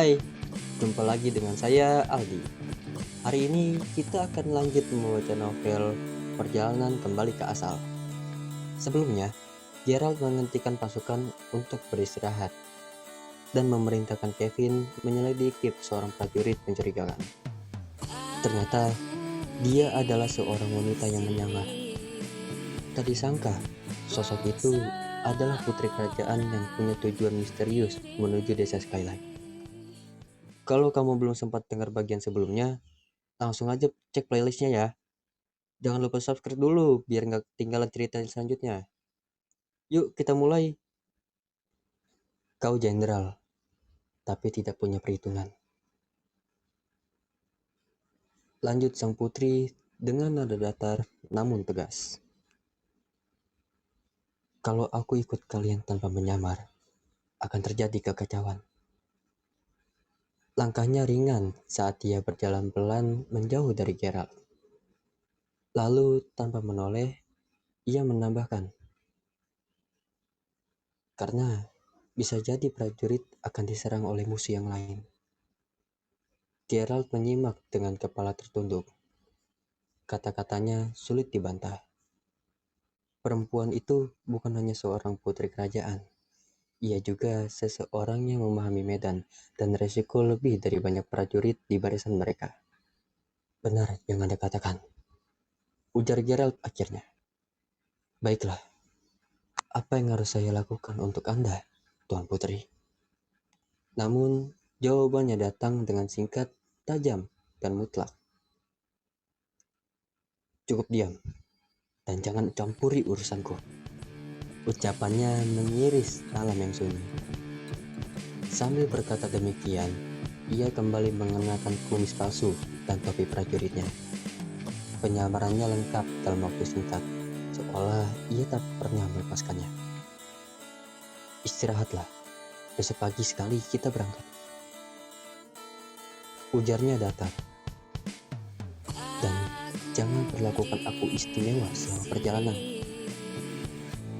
Hai, jumpa lagi dengan saya Aldi. Hari ini kita akan lanjut membaca novel Perjalanan Kembali ke Asal. Sebelumnya, Gerald menghentikan pasukan untuk beristirahat dan memerintahkan Kevin menyelidiki seorang prajurit mencurigakan. Ternyata, dia adalah seorang wanita yang menyamar. Tak disangka, sosok itu adalah putri kerajaan yang punya tujuan misterius menuju desa Skylight. Kalau kamu belum sempat dengar bagian sebelumnya, langsung aja cek playlistnya ya. Jangan lupa subscribe dulu biar nggak ketinggalan cerita selanjutnya. Yuk kita mulai. Kau jenderal, tapi tidak punya perhitungan. Lanjut sang putri dengan nada datar namun tegas. Kalau aku ikut kalian tanpa menyamar, akan terjadi kekacauan. Langkahnya ringan saat ia berjalan pelan menjauh dari Gerald. Lalu tanpa menoleh, ia menambahkan, karena bisa jadi prajurit akan diserang oleh musuh yang lain. Gerald menyimak dengan kepala tertunduk. Kata-katanya sulit dibantah. Perempuan itu bukan hanya seorang putri kerajaan. Ia juga seseorang yang memahami medan dan resiko lebih dari banyak prajurit di barisan mereka. Benar yang Anda katakan, ujar Gerald akhirnya. Baiklah, apa yang harus saya lakukan untuk Anda, Tuan Putri? Namun, jawabannya datang dengan singkat, tajam, dan mutlak. Cukup diam, dan jangan campuri urusanku. Ucapannya mengiris malam yang sunyi. Sambil berkata demikian, ia kembali mengenakan kumis palsu dan topi prajuritnya. Penyamarannya lengkap dalam waktu singkat, seolah ia tak pernah melepaskannya. Istirahatlah, besok pagi sekali kita berangkat. Ujarnya datar. Dan jangan perlakukan aku istimewa selama perjalanan.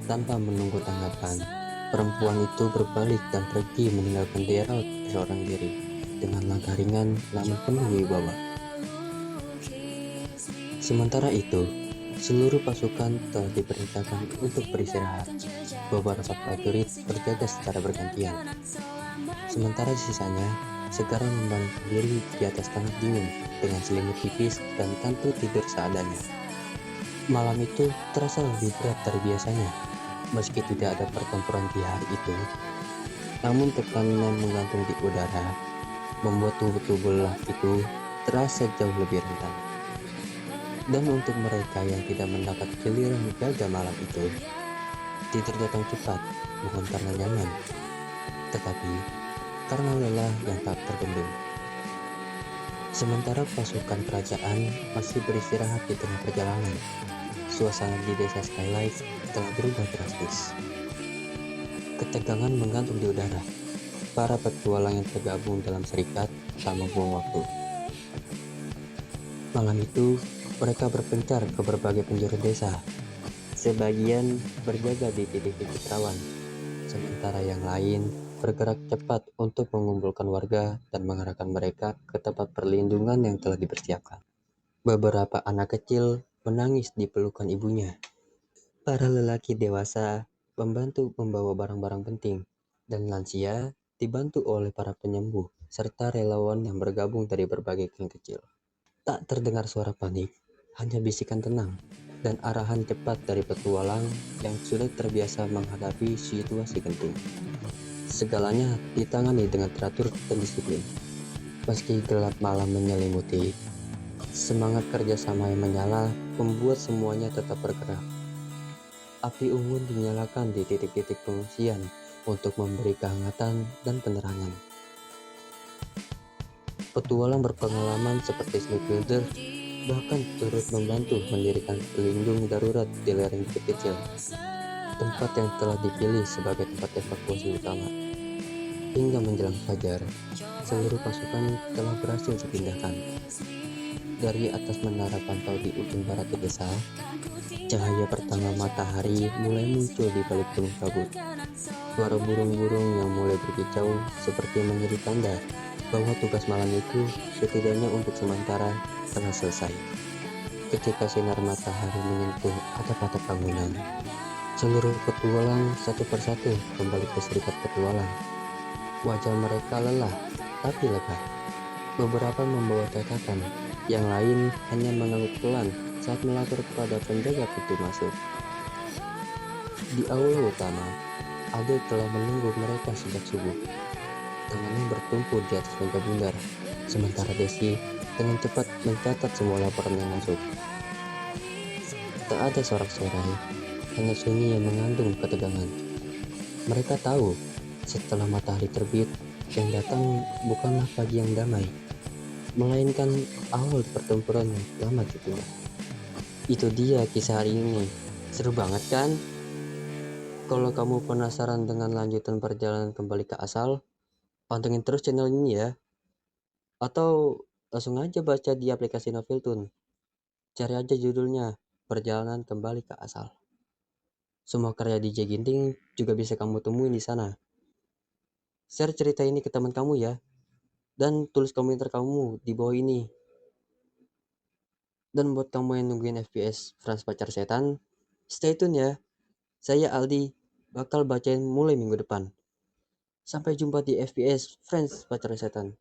Tanpa menunggu tanggapan, perempuan itu berbalik dan pergi meninggalkan Gerald seorang diri dengan langkah ringan namun penuh wibawa. Sementara itu, seluruh pasukan telah diperintahkan untuk beristirahat. Beberapa prajurit berjaga secara bergantian. Sementara sisanya segera membantu diri di atas tanah dingin dengan selimut tipis dan kantuk tidur seadanya. Malam itu terasa lebih berat dari biasanya. Meski tidak ada pertempuran di hari itu, namun tekanan menggantung di udara membuat tubuh lelah itu terasa jauh lebih rentan. Dan untuk mereka yang tidak mendapat giliran jaga malam itu, tidur datang cepat bukan karena nyaman, tetapi karena lelah yang tak terbendung. Sementara pasukan kerajaan masih beristirahat di tengah perjalanan, suasana di desa Skylight telah berubah drastis. Ketegangan menggantung di udara. Para petualang yang tergabung dalam serikat tak membuang waktu. Malam itu, mereka berpencar ke berbagai penjuru desa. Sebagian berjaga di titik-titik rawan, sementara yang lain bergerak cepat untuk mengumpulkan warga dan mengarahkan mereka ke tempat perlindungan yang telah dipersiapkan. Beberapa anak kecil menangis di pelukan ibunya. Para lelaki dewasa membantu membawa barang-barang penting, dan lansia dibantu oleh para penyembuh serta relawan yang bergabung dari berbagai geng kecil. Tak terdengar suara panik, hanya bisikan tenang dan arahan cepat dari petualang yang sudah terbiasa menghadapi situasi genting. Segalanya ditangani dengan teratur dan disiplin. Meski gelap malam menyelimuti, semangat kerjasama yang menyala membuat semuanya tetap bergerak. Api unggun dinyalakan di titik-titik pengungsian untuk memberi kehangatan dan penerangan. Petualang berpengalaman seperti Snake Builder bahkan turut membantu mendirikan pelindung darurat di lereng bukit kecil, tempat yang telah dipilih sebagai tempat evakuasi utama. Hingga menjelang fajar, seluruh pasukan telah berhasil dipindahkan. Dari atas menara pantau di ujung barat desa, cahaya pertama matahari mulai muncul di balik gunung kabut. Suara burung-burung yang mulai berkicau seperti menjadi tanda bahwa tugas malam itu setidaknya untuk sementara telah selesai. Ketika sinar matahari menyentuh atap-atap bangunan, seluruh petualang satu persatu kembali ke serikat petualang. Wajah mereka lelah tapi lega. Beberapa membawa catatan, yang lain hanya mengangguk pelan saat melapor kepada penjaga pintu masuk. Di aula utama, Adel telah menunggu mereka sejak subuh. Tangannya bertumpuk di atas meja bundar, sementara Desi dengan cepat mencatat semua laporan yang masuk. Tak ada sorak-sorai, hanya sunyi yang mengandung ketegangan. Mereka tahu, setelah matahari terbit, yang datang bukanlah pagi yang damai, melainkan awal pertempuran yang lama ditunda. Itu dia kisah hari ini. Seru banget kan? Kalau kamu penasaran dengan lanjutan perjalanan kembali ke asal, pantengin terus channel ini ya. Atau langsung aja baca di aplikasi Noveltune. Cari aja judulnya, Perjalanan Kembali ke Asal. Semua karya DJ Ginting juga bisa kamu temuin di sana. Share cerita ini ke teman kamu ya. Dan tulis komentar kamu di bawah ini. Dan buat kamu yang nungguin FPS Franz Pacar Setan, stay tune ya. Saya Aldi, bakal bacain mulai minggu depan. Sampai jumpa di FPS Franz Pacar Setan.